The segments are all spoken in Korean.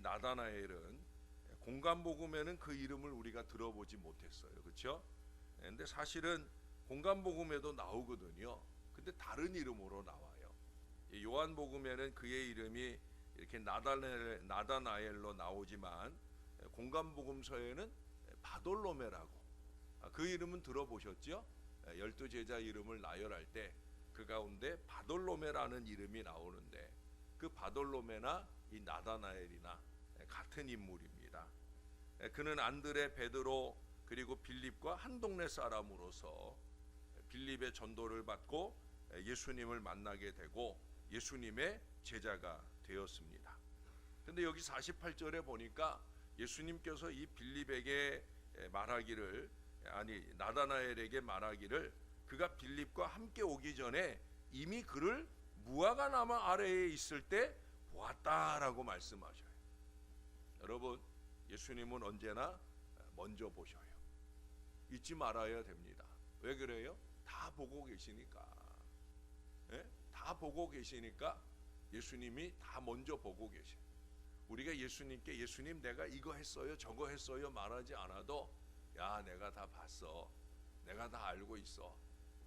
나다나엘은 공간복음에는 그 이름을 우리가 들어보지 못했어요. 그렇죠? 근데 사실은 공간복음에도 나오거든요. 근데 다른 이름으로 나와요. 요한복음에는 그의 이름이 이렇게 나다나엘로 나오지만 공간복음서에는 바돌로메라고, 그 이름은 들어보셨죠? 12제자 이름을 나열할 때 그 가운데 바돌로메라는 이름이 나오는데, 그 바돌로메나 이 나다나엘이나 같은 인물입니다. 그는 안드레, 베드로 그리고 빌립과 한 동네 사람으로서 빌립의 전도를 받고 예수님을 만나게 되고 예수님의 제자가 되었습니다. 근데 여기 48절에 보니까 예수님께서 이 빌립에게 말하기를, 아니 나다나엘에게 말하기를, 그가 빌립과 함께 오기 전에 이미 그를 무화과나무 아래에 있을 때 보았다라고 말씀하셔요. 여러분, 예수님은 언제나 먼저 보셔요. 잊지 말아야 됩니다. 왜 그래요? 다 보고 계시니까. 다 보고 계시니까 예수님이 다 먼저 보고 계셔요. 우리가 예수님께 예수님 내가 이거 했어요 저거 했어요 말하지 않아도, 야 내가 다 봤어, 내가 다 알고 있어.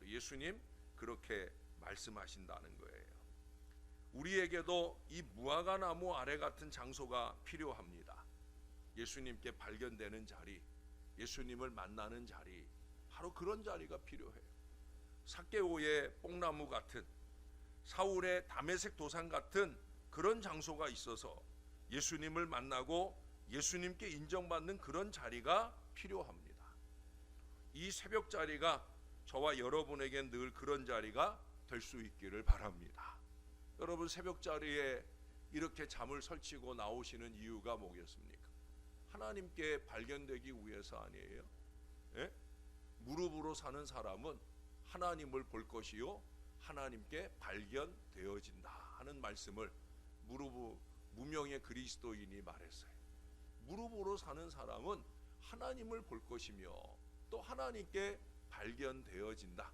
예수님 그렇게 말씀하신다는 거예요. 우리에게도 이 무화과나무 아래 같은 장소가 필요합니다. 예수님께 발견되는 자리, 예수님을 만나는 자리, 바로 그런 자리가 필요해요. 삭개오의 뽕나무 같은, 사울의 다메섹 도산 같은 그런 장소가 있어서 예수님을 만나고 예수님께 인정받는 그런 자리가 필요합니다. 이 새벽 자리가 저와 여러분에겐 늘 그런 자리가 될 수 있기를 바랍니다. 여러분, 새벽 자리에 이렇게 잠을 설치고 나오시는 이유가 뭐겠습니까? 하나님께 발견되기 위해서 아니에요? 무릎으로 사는 사람은 하나님을 볼 것이요 하나님께 발견되어진다 하는 말씀을 무명의 그리스도인이 말했어요. 무릎으로 사는 사람은 하나님을 볼 것이며 또 하나님께 발견되어진다.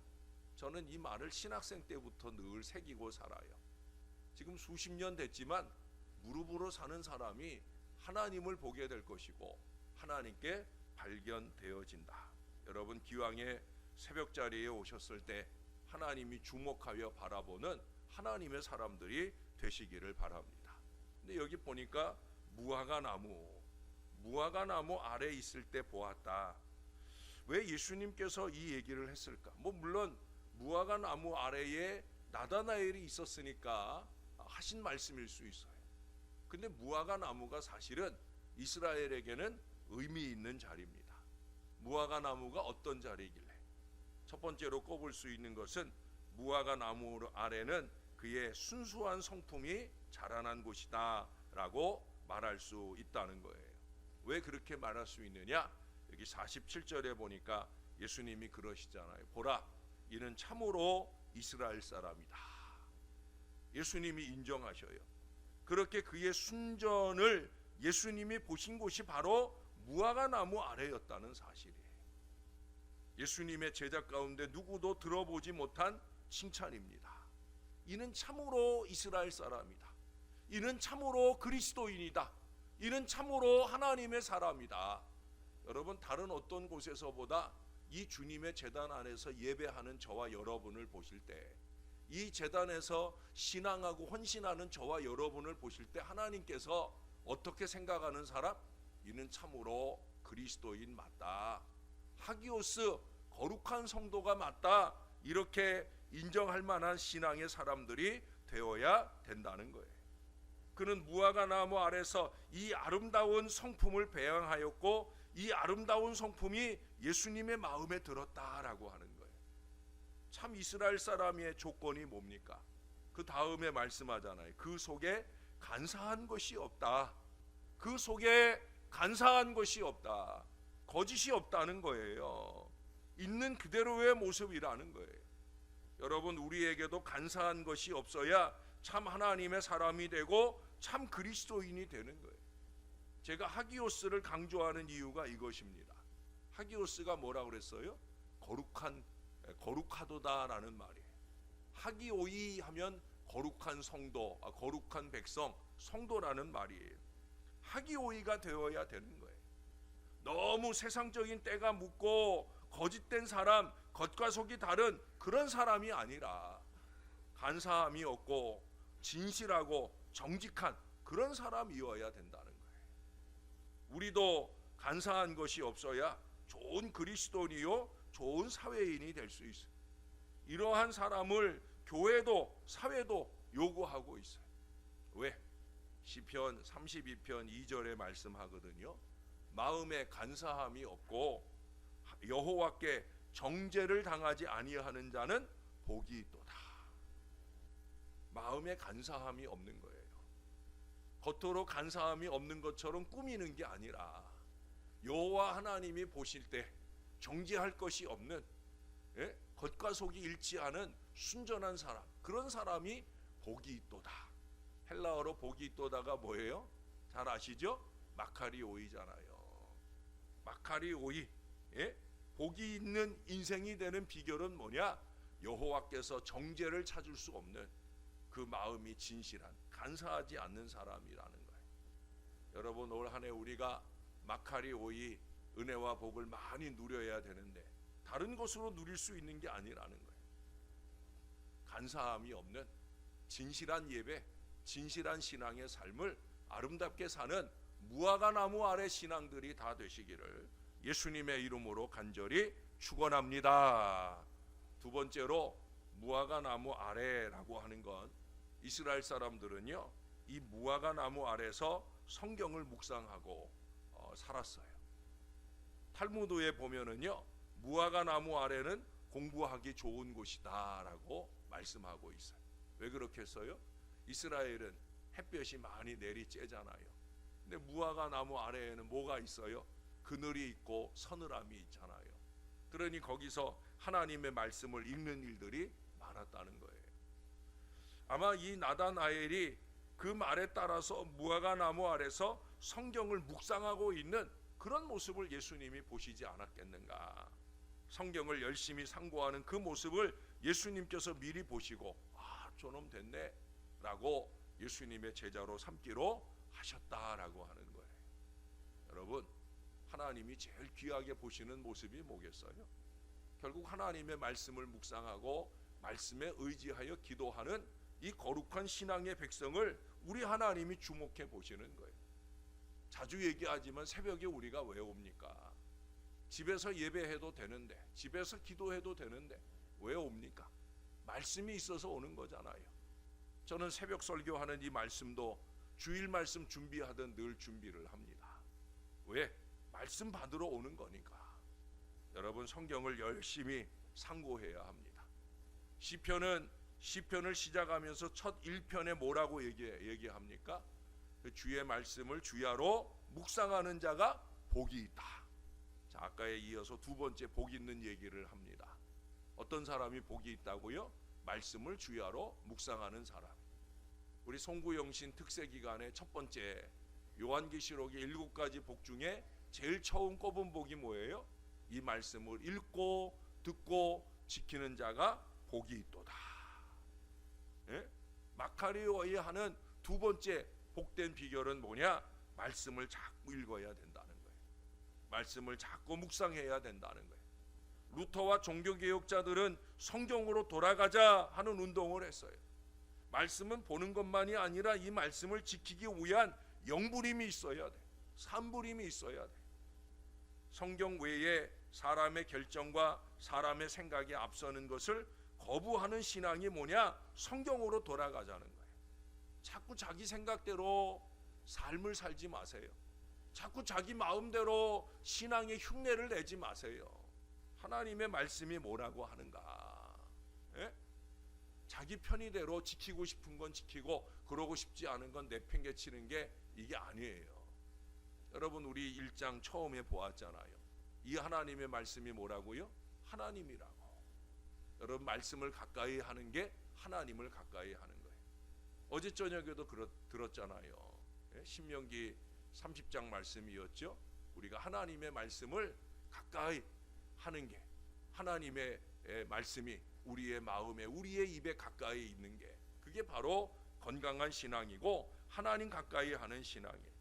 저는 이 말을 신학생 때부터 늘 새기고 살아요. 지금 수십 년 됐지만 무릎으로 사는 사람이 하나님을 보게 될 것이고 하나님께 발견되어진다. 여러분, 기왕에 새벽 자리에 오셨을 때 하나님이 주목하여 바라보는 하나님의 사람들이 되시기를 바랍니다. 근데 여기 보니까 무화과나무 아래 있을 때 보았다. 왜 예수님께서 이 얘기를 했을까? 물론 무화과나무 아래에 나다나엘이 있었으니까 하신 말씀일 수 있어요. 근데 무화과나무가 사실은 이스라엘에게는 의미 있는 자리입니다. 무화과나무가 어떤 자리이길래? 첫 번째로 꼽을 수 있는 것은 무화과나무 아래는 그의 순수한 성품이 자라난 곳이다 라고 말할 수 있다는 거예요. 왜 그렇게 말할 수 있느냐? 여기 47절에 보니까 예수님이 그러시잖아요. 보라, 이는 참으로 이스라엘 사람이다. 예수님이 인정하셔요. 그렇게 그의 순전을 예수님이 보신 곳이 바로 무화과나무 아래였다는 사실이에요. 예수님의 제자 가운데 누구도 들어보지 못한 칭찬입니다. 이는 참으로 이스라엘 사람이다. 이는 참으로 그리스도인이다. 이는 참으로 하나님의 사람이다. 여러분, 다른 어떤 곳에서보다 이 주님의 제단 안에서 예배하는 저와 여러분을 보실 때, 이 제단에서 신앙하고 헌신하는 저와 여러분을 보실 때 하나님께서 어떻게 생각하는 사람? 이는 참으로 그리스도인 맞다. 하기오스 거룩한 성도가 맞다. 이렇게 인정할 만한 신앙의 사람들이 되어야 된다는 거예요. 그는 무화과나무 아래서 이 아름다운 성품을 배양하였고 이 아름다운 성품이 예수님의 마음에 들었다라고 하는 거예요. 참 이스라엘 사람의 조건이 뭡니까? 그 다음에 말씀하잖아요. 그 속에 간사한 것이 없다. 그 속에 간사한 것이 없다. 거짓이 없다는 거예요. 있는 그대로의 모습이라는 거예요. 여러분, 우리에게도 간사한 것이 없어야 참 하나님의 사람이 되고 참 그리스도인이 되는 거예요. 제가 하기오스를 강조하는 이유가 이것입니다. 하기오스가 뭐라고 그랬어요? 거룩하도다라는 말이에요. 하기오이 하면 거룩한 성도, 거룩한 백성, 성도라는 말이에요. 하기오이가 되어야 되는 거예요. 너무 세상적인 때가 묻고 거짓된 사람, 겉과 속이 다른 그런 사람이 아니라 간사함이 없고 진실하고 정직한 그런 사람이어야 된다는 거예요. 우리도 간사한 것이 없어야 좋은 그리스도인이요 좋은 사회인이 될 수 있어요. 이러한 사람을 교회도 사회도 요구하고 있어요. 왜? 시편 32편 2절에 말씀하거든요. 마음에 간사함이 없고 여호와께 정죄를 당하지 아니하는 자는 복이 있도다. 마음에 간사함이 없는 거예요. 겉으로 간사함이 없는 것처럼 꾸미는 게 아니라 여호와 하나님이 보실 때 정죄할 것이 없는, 겉과 속이 일치하는 순전한 사람, 그런 사람이 복이 있도다. 헬라어로 복이 있도다가 뭐예요? 잘 아시죠? 마카리오이잖아요. 마카리오이. 복이 있는 인생이 되는 비결은 뭐냐? 여호와께서 정죄를 찾을 수 없는 그 마음이 진실한, 간사하지 않는 사람이라는 거예요. 여러분, 올 한 해 우리가 마카리오이 은혜와 복을 많이 누려야 되는데 다른 것으로 누릴 수 있는 게 아니라는 거예요. 간사함이 없는 진실한 예배, 진실한 신앙의 삶을 아름답게 사는 무화과 나무 아래 신앙들이 다 되시기를 예수님의 이름으로 간절히 축원합니다. 두 번째로 무화과 나무 아래라고 하는 건 이스라엘 사람들은요, 이 무화과 나무 아래서 성경을 묵상하고 살았어요. 탈무드에 보면은요, 무화과 나무 아래는 공부하기 좋은 곳이다라고 말씀하고 있어요. 왜 그렇게 써요? 이스라엘은 햇볕이 많이 내리쬐잖아요. 근데 무화과 나무 아래에는 뭐가 있어요? 그늘이 있고 서늘함이 있잖아요. 그러니 거기서 하나님의 말씀을 읽는 일들이 많았다는 거예요. 아마 이 나다나엘이 그 말에 따라서 무화과 나무 아래서 성경을 묵상하고 있는 그런 모습을 예수님이 보시지 않았겠는가. 성경을 열심히 상고하는 그 모습을 예수님께서 미리 보시고, 저놈 됐네 라고 예수님의 제자로 삼기로 하셨다라고 하는 거예요. 여러분, 하나님이 제일 귀하게 보시는 모습이 뭐겠어요? 결국 하나님의 말씀을 묵상하고 말씀에 의지하여 기도하는 이 거룩한 신앙의 백성을 우리 하나님이 주목해 보시는 거예요. 자주 얘기하지만 새벽에 우리가 왜 옵니까? 집에서 예배해도 되는데, 집에서 기도해도 되는데 왜 옵니까? 말씀이 있어서 오는 거잖아요. 저는 새벽 설교하는 이 말씀도 주일 말씀 준비하던 늘 준비를 합니다. 왜? 말씀 받으러 오는 거니까. 여러분, 성경을 열심히 상고해야 합니다. 시편을 시작하면서 첫 1편에 뭐라고 얘기합니까? 그 주의 말씀을 주야로 묵상하는 자가 복이 있다. 자, 아까에 이어서 두 번째 복 있는 얘기를 합니다. 어떤 사람이 복이 있다고요? 말씀을 주야로 묵상하는 사람. 우리 송구영신 특세 기간의 첫 번째 요한계시록의 7가지 복 중에 제일 처음 꼽은 복이 뭐예요? 이 말씀을 읽고 듣고 지키는 자가 복이 있도다. 마카리오이 하는 두 번째 복된 비결은 뭐냐? 말씀을 자꾸 읽어야 된다는 거예요. 말씀을 자꾸 묵상해야 된다는 거예요. 루터와 종교개혁자들은 성경으로 돌아가자 하는 운동을 했어요. 말씀은 보는 것만이 아니라 이 말씀을 지키기 위한 영부림이 있어야 돼. 산부림이 있어야 돼. 성경 외에 사람의 결정과 사람의 생각에 앞서는 것을 거부하는 신앙이 뭐냐? 성경으로 돌아가자는 거예요. 자꾸 자기 생각대로 삶을 살지 마세요. 자꾸 자기 마음대로 신앙의 흉내를 내지 마세요. 하나님의 말씀이 뭐라고 하는가? 자기 편의대로 지키고 싶은 건 지키고 그러고 싶지 않은 건 내팽개치는 게 이게 아니에요. 여러분, 우리 1장 처음에 보았잖아요. 이 하나님의 말씀이 뭐라고요? 하나님이라고. 여러분, 말씀을 가까이 하는 게 하나님을 가까이 하는 거예요. 어제 저녁에도 들었잖아요. 신명기 30장 말씀이었죠. 우리가 하나님의 말씀을 가까이 하는 게, 하나님의 말씀이 우리의 마음에, 우리의 입에 가까이 있는 게, 그게 바로 건강한 신앙이고 하나님 가까이 하는 신앙이에요.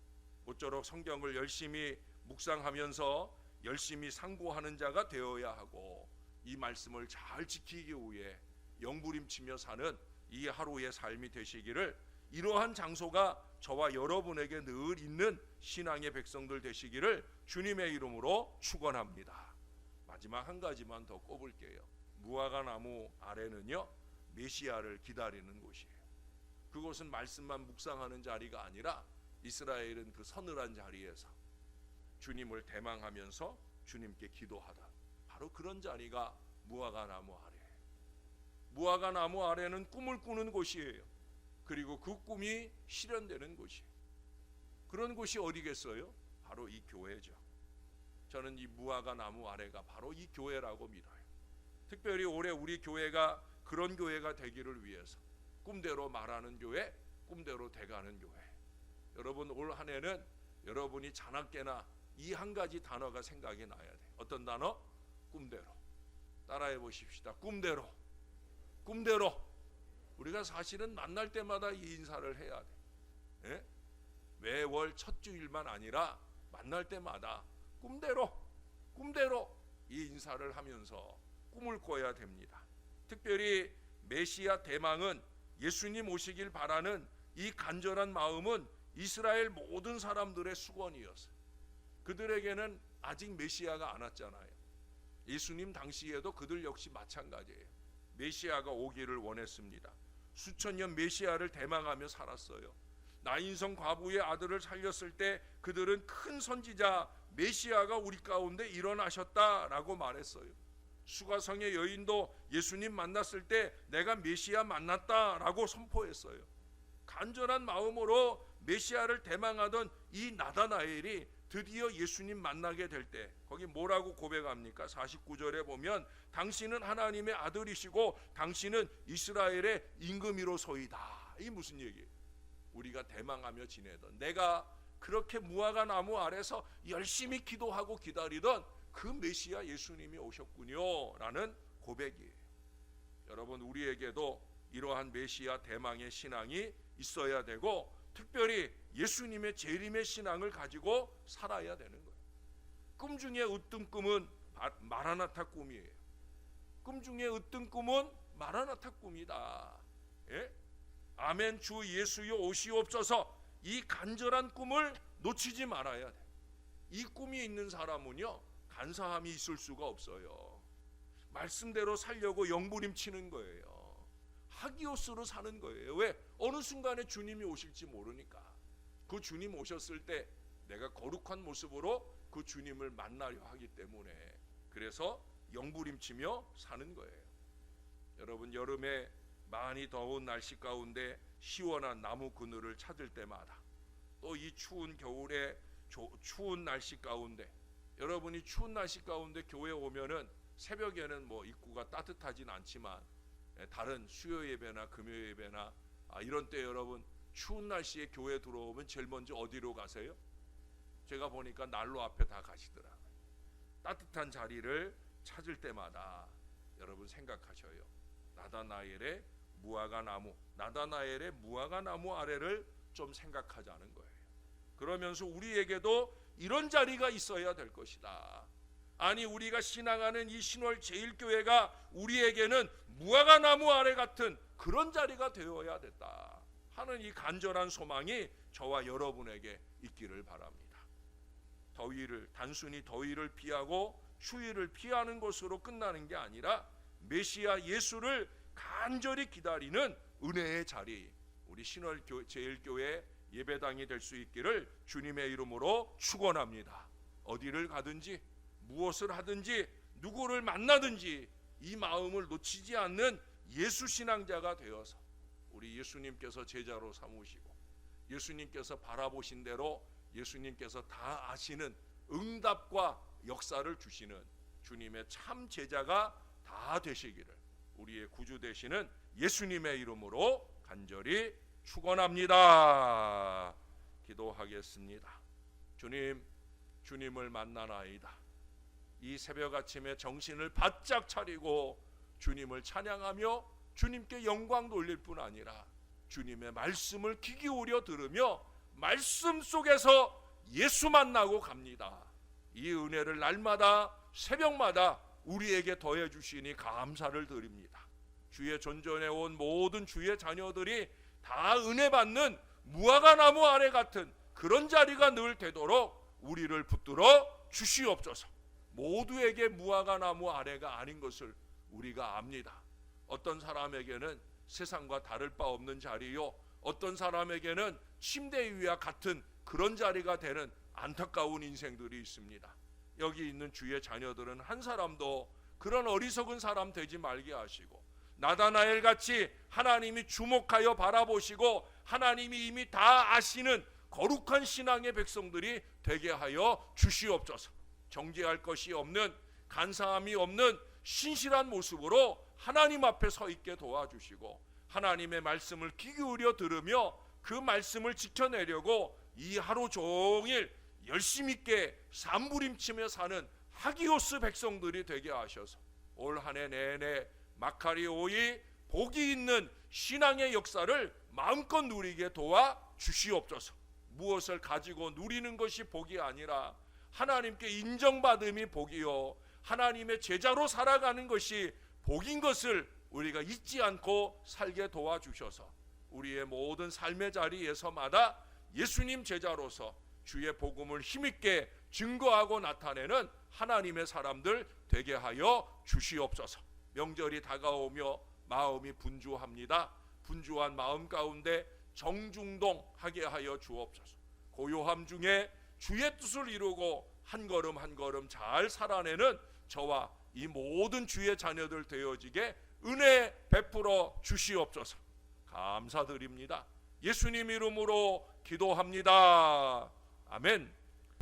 모쪼록 성경을 열심히 묵상하면서 열심히 상고하는 자가 되어야 하고, 이 말씀을 잘 지키기 위해 영부림치며 사는 이 하루의 삶이 되시기를, 이러한 장소가 저와 여러분에게 늘 있는 신앙의 백성들 되시기를 주님의 이름으로 축원합니다. 마지막 한 가지만 더 꼽을게요. 무화과 나무 아래는요, 메시아를 기다리는 곳이에요. 그곳은 말씀만 묵상하는 자리가 아니라 이스라엘은 그 서늘한 자리에서 주님을 대망하면서 주님께 기도하다, 바로 그런 자리가 무화과 나무 아래예요. 무화과 나무 아래는 꿈을 꾸는 곳이에요. 그리고 그 꿈이 실현되는 곳이에요. 그런 곳이 어디겠어요? 바로 이 교회죠. 저는 이 무화과 나무 아래가 바로 이 교회라고 믿어요. 특별히 올해 우리 교회가 그런 교회가 되기를 위해서 꿈대로 말하는 교회, 꿈대로 돼가는 교회. 여러분, 올 한 해는 여러분이 자나깨나 이 한 가지 단어가 생각이 나야 돼. 어떤 단어? 꿈대로. 따라해 보십시다. 꿈대로. 꿈대로. 우리가 사실은 만날 때마다 이 인사를 해야 돼. 예? 매월 첫 주일만 아니라 만날 때마다 꿈대로, 꿈대로 이 인사를 하면서 꿈을 꿔야 됩니다. 특별히 메시아 대망은, 예수님 오시길 바라는 이 간절한 마음은 이스라엘 모든 사람들의 수건이었어요. 그들에게는 아직 메시아가 안 왔잖아요. 예수님 당시에도 그들 역시 마찬가지예요. 메시아가 오기를 원했습니다. 수천 년 메시아를 대망하며 살았어요. 나인성 과부의 아들을 살렸을 때 그들은 큰 선지자 메시아가 우리 가운데 일어나셨다라고 말했어요. 수가성의 여인도 예수님 만났을 때 내가 메시아 만났다라고 선포했어요. 간절한 마음으로 메시아를 대망하던 이 나다나엘이 드디어 예수님 만나게 될 때 거기 뭐라고 고백합니까? 49절에 보면 당신은 하나님의 아들이시고 당신은 이스라엘의 임금이로소이다. 이 무슨 얘기예요? 우리가 대망하며 지내던, 내가 그렇게 무화과 나무 아래서 열심히 기도하고 기다리던 그 메시아 예수님이 오셨군요 라는 고백이에요. 여러분, 우리에게도 이러한 메시아 대망의 신앙이 있어야 되고, 특별히 예수님의 재림의 신앙을 가지고 살아야 되는 거예요. 꿈 중에 으뜸 꿈은 마라나타 꿈이에요. 꿈 중에 으뜸 꿈은 마라나타 꿈이다. 예? 아멘 주 예수여 오시옵소서. 이 간절한 꿈을 놓치지 말아야 돼. 이 꿈이 있는 사람은요, 간사함이 있을 수가 없어요. 말씀대로 살려고 영부림치는 거예요. 하기오스로 사는 거예요. 왜? 어느 순간에 주님이 오실지 모르니까. 그 주님 오셨을 때 내가 거룩한 모습으로 그 주님을 만나려 하기 때문에, 그래서 영부림치며 사는 거예요. 여러분, 여름에 많이 더운 날씨 가운데 시원한 나무 그늘을 찾을 때마다, 또 이 추운 겨울에 추운 날씨 가운데, 여러분이 추운 날씨 가운데 교회 오면은 새벽에는 뭐 입구가 따뜻하진 않지만 다른 수요 예배나 금요 예배나 이런 때 여러분 추운 날씨에 교회 들어오면 제일 먼저 어디로 가세요? 제가 보니까 난로 앞에 다 가시더라고요. 따뜻한 자리를 찾을 때마다 여러분 생각하셔요. 나다나엘의 무화과 나무 아래를 좀 생각하자는 거예요. 그러면서 우리에게도 이런 자리가 있어야 될 것이다. 아니, 우리가 신앙하는 이 신월 제일교회가 우리에게는 무화과 나무 아래 같은 그런 자리가 되어야 됐다 하는 이 간절한 소망이 저와 여러분에게 있기를 바랍니다. 단순히 더위를 피하고 추위를 피하는 것으로 끝나는 게 아니라 메시아 예수를 간절히 기다리는 은혜의 자리, 우리 신월 제일교회 예배당이 될 수 있기를 주님의 이름으로 축원합니다. 어디를 가든지 무엇을 하든지 누구를 만나든지 이 마음을 놓치지 않는 예수 신앙자가 되어서 우리 예수님께서 제자로 삼으시고 예수님께서 바라보신 대로 예수님께서 다 아시는 응답과 역사를 주시는 주님의 참 제자가 다 되시기를 우리의 구주 되시는 예수님의 이름으로 간절히 축원합니다. 기도하겠습니다. 주님을 만나나이다. 이 새벽 아침에 정신을 바짝 차리고 주님을 찬양하며 주님께 영광 돌릴 뿐 아니라 주님의 말씀을 귀 기울여 들으며 말씀 속에서 예수 만나고 갑니다. 이 은혜를 날마다 새벽마다 우리에게 더해 주시니 감사를 드립니다. 주의 존전에 온 모든 주의 자녀들이 다 은혜 받는 무화과나무 아래 같은 그런 자리가 늘 되도록 우리를 붙들어 주시옵소서. 모두에게 무화과나무 아래가 아닌 것을 우리가 압니다. 어떤 사람에게는 세상과 다를 바 없는 자리요, 어떤 사람에게는 침대 위와 같은 그런 자리가 되는 안타까운 인생들이 있습니다. 여기 있는 주의 자녀들은 한 사람도 그런 어리석은 사람 되지 말게 하시고, 나다나엘 같이 하나님이 주목하여 바라보시고 하나님이 이미 다 아시는 거룩한 신앙의 백성들이 되게 하여 주시옵소서. 정죄할 것이 없는, 간사함이 없는 신실한 모습으로 하나님 앞에 서 있게 도와주시고, 하나님의 말씀을 귀 기울여 들으며 그 말씀을 지켜내려고 이 하루 종일 열심 있게 산부림치며 사는 하기오스 백성들이 되게 하셔서 올 한 해 내내 마카리오의 복이 있는 신앙의 역사를 마음껏 누리게 도와 주시옵소서. 무엇을 가지고 누리는 것이 복이 아니라 하나님께 인정받음이 복이요, 하나님의 제자로 살아가는 것이 복인 것을 우리가 잊지 않고 살게 도와주셔서 우리의 모든 삶의 자리에서마다 예수님 제자로서 주의 복음을 힘있게 증거하고 나타내는 하나님의 사람들 되게 하여 주시옵소서. 명절이 다가오며 마음이 분주합니다. 분주한 마음 가운데 정중동하게 하여 주옵소서. 고요함 중에 주의 뜻을 이루고 한 걸음 한 걸음 잘 살아내는 저와 이 모든 주의 자녀들 되어지게 은혜 베풀어 주시옵소서. 감사드립니다. 예수님 이름으로 기도합니다. 아멘.